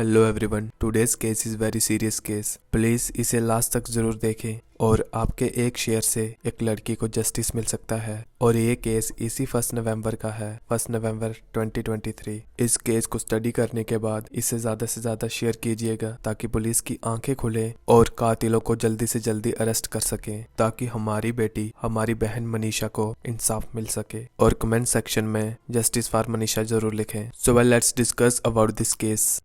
Hello everyone, today's case is very serious case. Please इसे last तक ज़रूर देखें और आपके एक शेयर से एक लड़की को जस्टिस मिल सकता है। और ये केस इसी 1 नवंबर का है, 1 नवंबर 2023। इस केस को स्टडी करने के बाद इसे ज़्यादा से ज़्यादा शेयर कीजिएगा ताकि पुलिस की आंखें खुले और कातिलों को जल्दी से जल्दी अरेस्ट कर सकें, ताकि हमारी बेटी, हमारी बहन मनीषा को इंसाफ मिल सके। और कमेंट सेक्शन में जस्टिस फॉर मनीषा जरूर लिखें। So well, let's discuss about this case.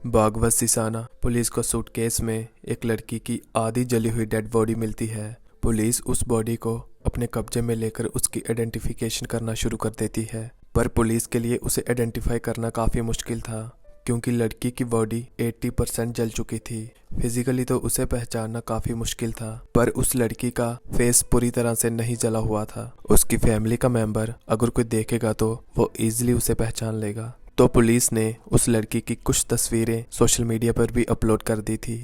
Baghpat Sisana police को सूटकेस में एक लड़की की आधी जली हुई डेड बॉडी मिलती है। पुलिस उस बॉडी को अपने कब्जे में लेकर उसकी आइडेंटिफिकेशन करना शुरू कर देती है, पर पुलिस के लिए उसे आइडेंटिफाई करना काफ़ी मुश्किल था क्योंकि लड़की की बॉडी 80% जल चुकी थी। फिजिकली तो उसे पहचानना काफ़ी मुश्किल था, पर उस लड़की का फेस पूरी तरह से नहीं जला हुआ था। उसकी फैमिली का मेंबर अगर कोई देखेगा तो वो ईजिली उसे पहचान लेगा। तो पुलिस ने उस लड़की की कुछ तस्वीरें सोशल मीडिया पर भी अपलोड कर दी थी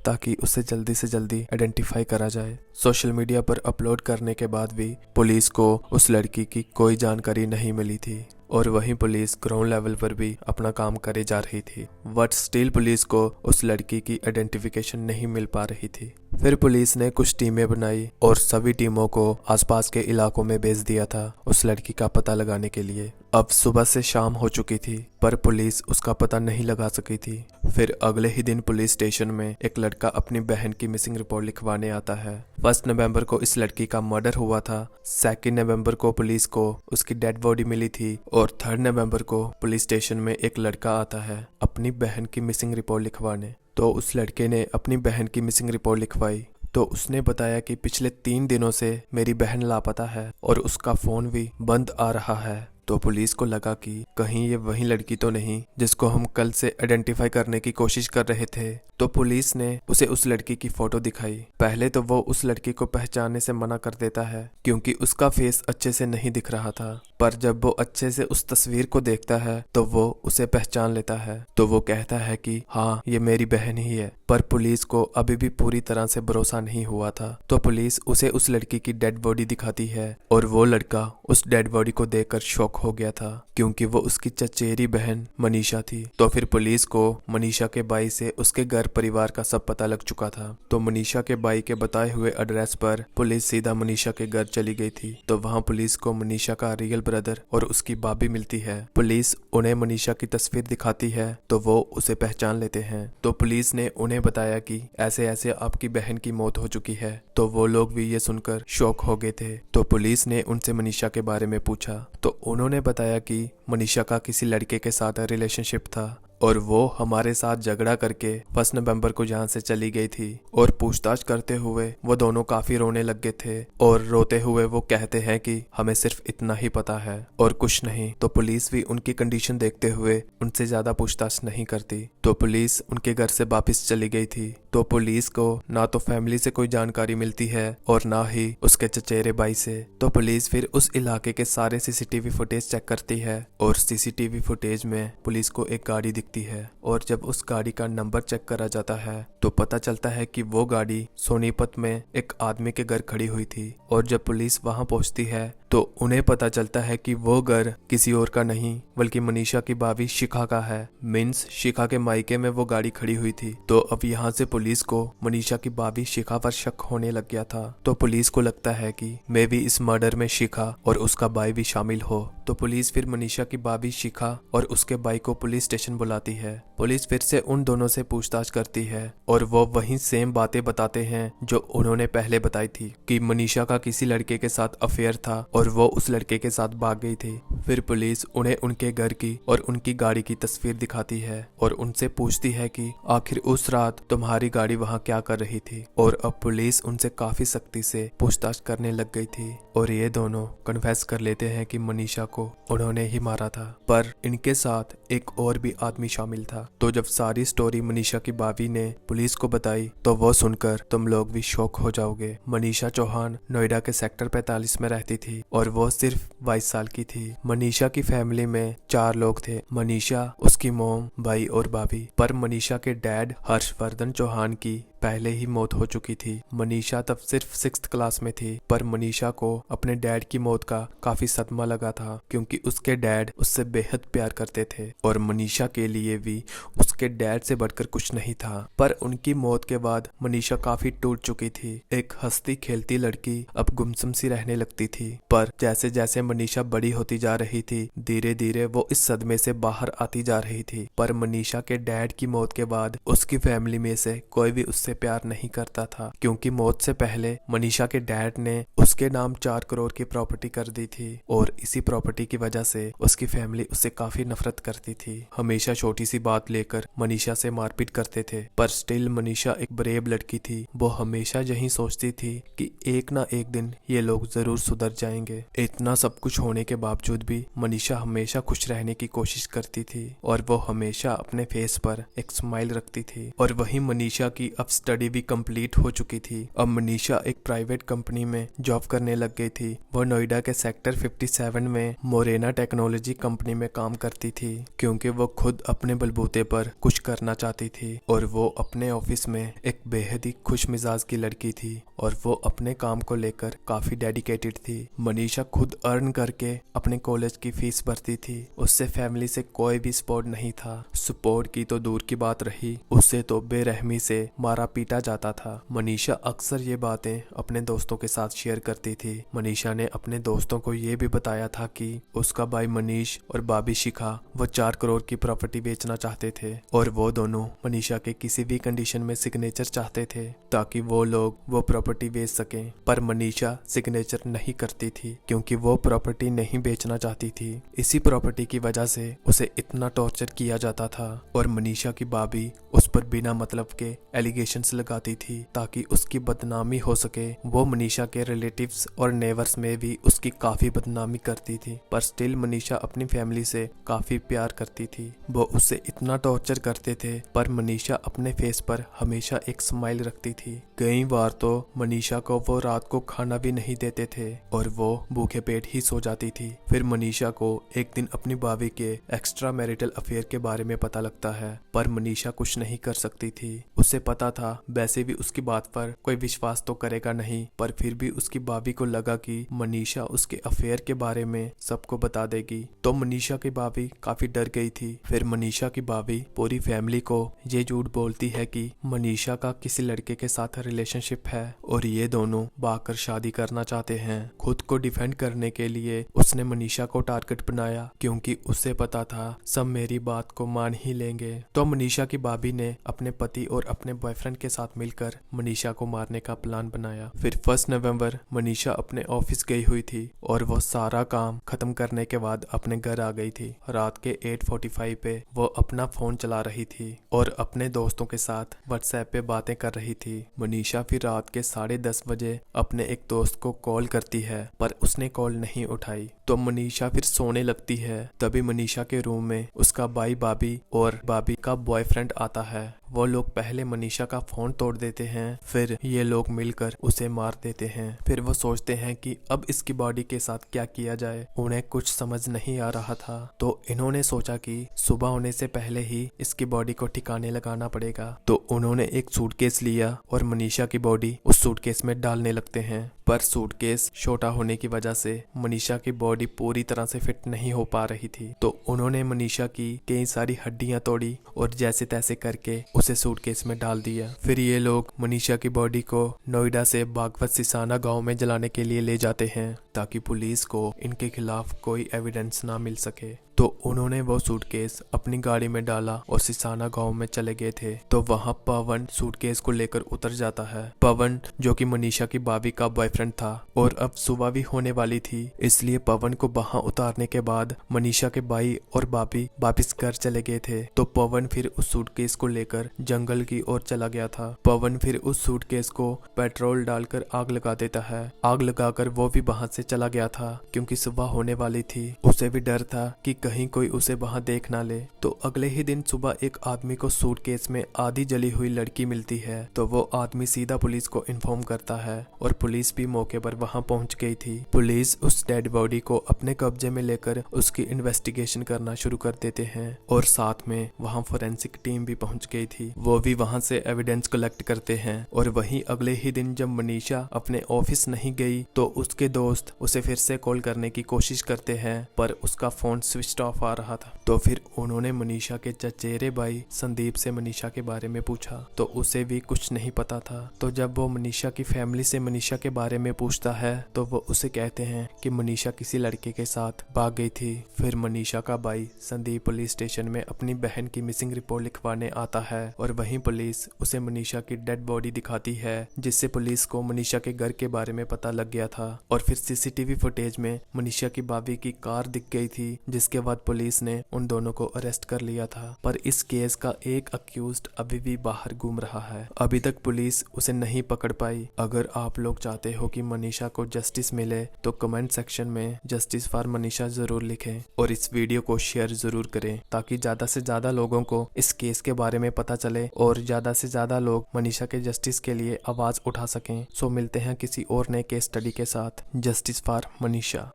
ताकि उसे जल्दी से जल्दी आइडेंटिफाई करा जाए। सोशल मीडिया पर अपलोड करने के बाद भी पुलिस को उस लड़की की कोई जानकारी नहीं मिली थी और वहीं पुलिस ग्राउंड लेवल पर भी अपना काम करे जा रही थी, बट स्टिल पुलिस को उस लड़की की आइडेंटिफिकेशन नहीं मिल पा रही थी। फिर पुलिस ने कुछ टीमें बनाई और सभी टीमों को आसपास के इलाकों में भेज दिया था उस लड़की का पता लगाने के लिए। अब सुबह से शाम हो चुकी थी पर पुलिस उसका पता नहीं लगा सकी थी। फिर अगले ही दिन पुलिस स्टेशन में एक लड़का अपनी बहन की मिसिंग रिपोर्ट लिखवाने आता है। 1 नवंबर को इस लड़की का मर्डर हुआ था। 2 नवंबर को पुलिस को उसकी डेड बॉडी मिली थी और 3 नवंबर को पुलिस स्टेशन में एक लड़का आता है अपनी बहन की मिसिंग रिपोर्ट लिखवाने। तो उस लड़के ने अपनी बहन की मिसिंग रिपोर्ट लिखवाई तो उसने बताया कि पिछले 3 दिनों से मेरी बहन लापता है और उसका फोन भी बंद आ रहा है। तो पुलिस को लगा कि कहीं ये वही लड़की तो नहीं जिसको हम कल से आइडेंटिफाई करने की कोशिश कर रहे थे। तो पुलिस ने उसे उस लड़की की फोटो दिखाई। पहले तो वो उस लड़की को पहचानने से मना कर देता है क्योंकि उसका फेस अच्छे से नहीं दिख रहा था, पर जब वो अच्छे से उस तस्वीर को देखता है तो वो उसे पहचान लेता है। तो वो कहता है कि हाँ, ये मेरी बहन ही है। पर पुलिस को अभी भी पूरी तरह से भरोसा नहीं हुआ था। तो पुलिस उसे उस लड़की की डेड बॉडी दिखाती है और वो लड़का उस डेड बॉडी को देखकर शॉक हो गया था क्योंकि वो उसकी चचेरी बहन मनीषा थी। तो फिर पुलिस को मनीषा के भाई से उसके घर परिवार का सब पता लग चुका था। तो मनीषा के भाई के बताए हुए एड्रेस पर पुलिस सीधा मनीषा के घर चली गई थी। तो वहाँ पुलिस को मनीषा का रियल ब्रदर और उसकी भाभी मिलती है। पुलिस उन्हें मनीषा की तस्वीर दिखाती है तो वो उसे पहचान लेते हैं। तो पुलिस ने उन्हें बताया कि ऐसे ऐसे आपकी बहन की मौत हो चुकी है। तो वो लोग भी ये सुनकर शॉक हो गए थे। तो पुलिस ने उनसे मनीषा के बारे में पूछा तो उन्होंने बताया कि मनीषा का किसी लड़के के साथ रिलेशनशिप था और वो हमारे साथ झगड़ा करके 1 नवंबर को यहाँ से चली गई थी। और पूछताछ करते हुए वो दोनों काफी रोने लग गए थे और रोते हुए वो कहते हैं कि हमें सिर्फ इतना ही पता है और कुछ नहीं। तो पुलिस भी उनकी कंडीशन देखते हुए उनसे ज्यादा पूछताछ नहीं करती। तो पुलिस उनके घर से वापस चली गई थी। तो पुलिस को ना तो फैमिली से कोई जानकारी मिलती है और ना ही उसके चचेरे भाई से। तो पुलिस फिर उस इलाके के सारे सीसीटीवी फुटेज चेक करती है और सीसीटीवी फुटेज में पुलिस को एक गाड़ी दिखती है और जब उस गाड़ी का नंबर चेक करा जाता है तो पता चलता है कि वो गाड़ी सोनीपत में एक आदमी के घर खड़ी हुई थी। और जब पुलिस वहां पहुंचती है तो उन्हें पता चलता है कि वो घर किसी और का नहीं बल्कि मनीषा की भाभी शिखा का है। मीन्स शिखा के मायके में वो गाड़ी खड़ी हुई थी। तो अब यहाँ से पुलिस को मनीषा की भाभी शिखा पर शक होने लग गया था। तो पुलिस को लगता है कि मे भी इस मर्डर में शिखा और उसका भाई भी शामिल हो। तो पुलिस फिर मनीषा की भाभी शिखा और उसके भाई को पुलिस स्टेशन बुलाती है। पुलिस फिर से उन दोनों से पूछताछ करती है और वो वही सेम बातें बताते हैं जो उन्होंने पहले बताई थी कि मनीषा का किसी लड़के के साथ अफेयर था और वो उस लड़के के साथ भाग गई थी। फिर पुलिस उन्हें उनके घर की और उनकी गाड़ी की तस्वीर दिखाती है और उनसे पूछती है कि आखिर उस रात तुम्हारी गाड़ी वहाँ क्या कर रही थी। और अब पुलिस उनसे काफी सख्ती से पूछताछ करने लग गई थी और ये दोनों कन्फेस कर लेते हैं कि मनीषा को उन्होंने ही मारा था, पर इनके साथ एक और भी आदमी शामिल था। तो जब सारी स्टोरी मनीषा की भाभी ने पुलिस को बताई तो वो सुनकर तुम लोग भी शॉक हो जाओगे। मनीषा चौहान नोएडा के सेक्टर 45 में रहती थी और वो सिर्फ 22 साल की थी। मनीषा की फैमिली में 4 लोग थे, मनीषा, उसकी मोम, भाई और भाभी। पर मनीषा के डैड हर्षवर्धन चौहान की पहले ही मौत हो चुकी थी। मनीषा तब सिर्फ 6th क्लास में थी, पर मनीषा को अपने डैड की मौत का काफी सदमा लगा था, क्योंकि उसके डैड उससे बेहद प्यार करते थे और मनीषा के लिए भी उसके डैड से बढ़कर कुछ नहीं था। पर उनकी मौत के बाद मनीषा काफी टूट चुकी थी। एक हंसती खेलती लड़की अब गुमसुम सी रहने लगती थी। पर जैसे जैसे मनीषा बड़ी होती जा रही थी, धीरे धीरे वो इस सदमे से बाहर आती जा रही थी। पर मनीषा के डैड की मौत के बाद उसकी फैमिली में से कोई भी उससे प्यार नहीं करता था, क्योंकि मौत से पहले मनीषा के डैड ने उसके नाम 4 करोड़ की प्रॉपर्टी कर दी थी और इसी प्रॉपर्टी की वजह से उसकी फैमिली उससे काफी नफरत करती थी। हमेशा छोटी सी बात लेकर मनीषा से मारपीट करते थे, पर स्टिल मनीषा एक ब्रेव लड़की थी। वो हमेशा यही सोचती थी कि एक ना एक दिन ये लोग जरूर सुधर जाएंगे। इतना सब कुछ होने के बावजूद भी मनीषा हमेशा खुश रहने की कोशिश करती थी और वो हमेशा अपने फेस पर एक स्माइल रखती थी। और वही मनीषा की अब स्टडी भी कंप्लीट हो चुकी थी। अब मनीषा एक प्राइवेट कंपनी में जॉब करने लग गई थी। वो नोएडा के सेक्टर 57 में मोरेना टेक्नोलॉजी कंपनी में काम करती थी, क्योंकि वो खुद अपने बलबूते पर कुछ करना चाहती थी। और वो अपने ऑफिस में एक बेहद ही खुश मिजाज की लड़की थी और वो अपने काम को लेकर काफी डेडिकेटेड थी। मनीषा खुद अर्न करके अपने कॉलेज की फीस भरती थी। उससे फैमिली से कोई भी सपोर्ट नहीं था। सपोर्ट की तो दूर की बात रही, उससे तो बेरहमी से मारा पीटा जाता था। मनीषा अक्सर ये बातें अपने दोस्तों के साथ शेयर करती थी। मनीषा ने अपने दोस्तों को ये भी बताया था कि उसका भाई मनीष और भाभी शिखा वो 4 करोड़ की प्रॉपर्टी बेचना चाहते थे और वो दोनों मनीषा के किसी भी कंडीशन में सिग्नेचर चाहते थे, ताकि वो लोग वो प्रॉपर्टी बेच सकें। पर मनीषा सिग्नेचर नहीं करती थी, क्योंकि वो प्रॉपर्टी नहीं बेचना चाहती थी। इसी प्रॉपर्टी की वजह से उसे इतना टॉर्चर किया जाता था और मनीषा की भाभी उस पर बिना मतलब के एलिगेशंस लगाती थी, ताकि उसकी बदनामी हो सके। वो मनीषा के रिलेटिव्स और नेबर्स में भी उसकी काफी बदनामी करती थी। पर स्टिल मनीषा अपनी फैमिली से काफी प्यार करती थी। वो उसे इतना टॉर्चर करते थे, पर मनीषा अपने फेस पर हमेशा एक स्माइल रखती थी। कई बार तो मनीषा को वो रात को खाना भी नहीं देते थे और वो भूखे पेट ही सो जाती थी। फिर मनीषा को एक दिन अपनी भाभी के एक्स्ट्रा मैरिटल अफेयर के बारे में पता लगता है, पर मनीषा कुछ नहीं कर सकती थी। उसे पता था वैसे भी उसकी बात पर कोई विश्वास तो करेगा नहीं, पर फिर भी उसकी भाभी को लगा कि मनीषा उसके अफेयर के बारे में सबको बता देगी। तो मनीषा की भाभी काफी डर गई थी। फिर मनीषा की भाभी पूरी फैमिली को ये झूठ बोलती है कि मनीषा का किसी लड़के के साथ रिलेशनशिप है और ये दोनों भागकर शादी करना चाहते हैं। खुद को डिफेंड करने के लिए उसने मनीषा को टारगेट बनाया, क्योंकि उसे पता था सब मेरी बात को मान ही लेंगे। तो मनीषा की भाभी ने अपने पति और अपने बॉयफ्रेंड के साथ मिलकर मनीषा को मारने का प्लान बनाया। फिर 1 नवंबर मनीषा अपने ऑफिस गई हुई थी और वो सारा काम खत्म करने के बाद अपने घर आ गई थी। रात के 8:45 पे वो अपना फोन चला रही थी और अपने दोस्तों के साथ व्हाट्सएप पे बातें कर रही थी। मनीषा फिर रात के 10:30 बजे अपने एक दोस्त को कॉल करती है, पर उसने कॉल नहीं उठाई। तो मनीषा फिर सोने लगती है। तभी मनीषा के रूम में उसका भाई भाभी और भाभी का बॉयफ्रेंड आता है। वो लोग पहले मनीषा का फोन तोड़ देते हैं, फिर ये लोग मिलकर उसे मार देते हैं। फिर वो सोचते हैं कि अब इसकी बॉडी के साथ क्या किया जाए। उन्हें कुछ समझ नहीं आ रहा था, तो इन्होंने सोचा कि सुबह होने से पहले ही इसकी बॉडी को ठिकाने लगाना पड़ेगा। तो उन्होंने एक सूटकेस लिया और मनीषा की बॉडी उस सूटकेस में डालने लगते हैं। पर सूटकेस छोटा होने की वजह से मनीषा की बॉडी पूरी तरह से फिट नहीं हो पा रही थी। तो उन्होंने मनीषा की कई सारी हड्डियां तोड़ी और जैसे तैसे करके उसे सूटकेस में डाल दिया। फिर ये लोग मनीषा की बॉडी को नोएडा से बागवत सिसाना गांव में जलाने के लिए ले जाते हैं, ताकि पुलिस को इनके खिलाफ कोई एविडेंस ना मिल सके। तो उन्होंने वो सूटकेस अपनी गाड़ी में डाला और सिसाना गांव में चले गए थे। तो वहां पवन सूटकेस को लेकर उतर जाता है। पवन जो कि मनीषा की भाभी का बॉयफ्रेंड था और अब सुबह भी होने वाली थी, इसलिए पवन को वहां उतारने के बाद मनीषा के भाई और भाभी वापिस घर चले गए थे। तो पवन फिर उस सूटकेस को लेकर जंगल की ओर चला गया था। पवन फिर उस सूटकेस को पेट्रोल डालकर आग लगा देता है। आग लगाकर वो भी वहां से चला गया था क्योंकि सुबह होने वाली थी। उसे भी डर था कि कहीं कोई उसे वहां देख ना ले। तो अगले ही दिन सुबह एक आदमी को सूटकेस में आधी जली हुई लड़की मिलती है। तो वो आदमी सीधा पुलिस को इन्फॉर्म करता है और पुलिस भी मौके पर वहां पहुंच गई थी। पुलिस उस डेड बॉडी को अपने कब्जे में लेकर उसकी इन्वेस्टिगेशन करना शुरू कर देते हैं और साथ में वहां फोरेंसिक टीम भी पहुंच गई थी। वो भी वहां से एविडेंस कलेक्ट करते हैं। और वहीं अगले ही दिन जब मनीषा अपने ऑफिस नहीं गई तो उसके दोस्त उसे फिर से कॉल करने की कोशिश करते हैं, पर उसका फोन स्विच ऑफ आ रहा था। तो फिर उन्होंने मनीषा के चचेरे भाई संदीप से मनीषा के बारे में पूछा तो उसे भी कुछ नहीं पता था। तो जब वो मनीषा की फैमिली से मनीषा के बारे में पूछता है तो वो उसे कहते हैं कि मनीषा किसी लड़के के साथ भाग गई थी। फिर मनीषा का भाई संदीप पुलिस स्टेशन में अपनी बहन की मिसिंग रिपोर्ट लिखवाने आता है और वहीं पुलिस उसे मनीषा की डेड बॉडी दिखाती है, जिससे पुलिस को मनीषा के घर के बारे में पता लग गया था। और फिर सीसीटीवी फुटेज में मनीषा की भाभी की कार दिख गई थी, जिसके बाद पुलिस ने उन दोनों को अरेस्ट कर लिया था। पर इस केस का एक अक्यूज्ड अभी भी बाहर घूम रहा है। अभी तक पुलिस उसे नहीं पकड़ पाई। अगर आप लोग चाहते हो कि मनीषा को जस्टिस मिले तो कमेंट सेक्शन में जस्टिस फॉर मनीषा जरूर लिखें और इस वीडियो को शेयर जरूर करें ताकि ज्यादा से ज्यादा लोगों को इस केस के बारे में पता चले और ज्यादा से ज्यादा लोग मनीषा के जस्टिस के लिए आवाज उठा सकें। सो मिलते हैं किसी और नए केस स्टडी के साथ। Justice for Manisha.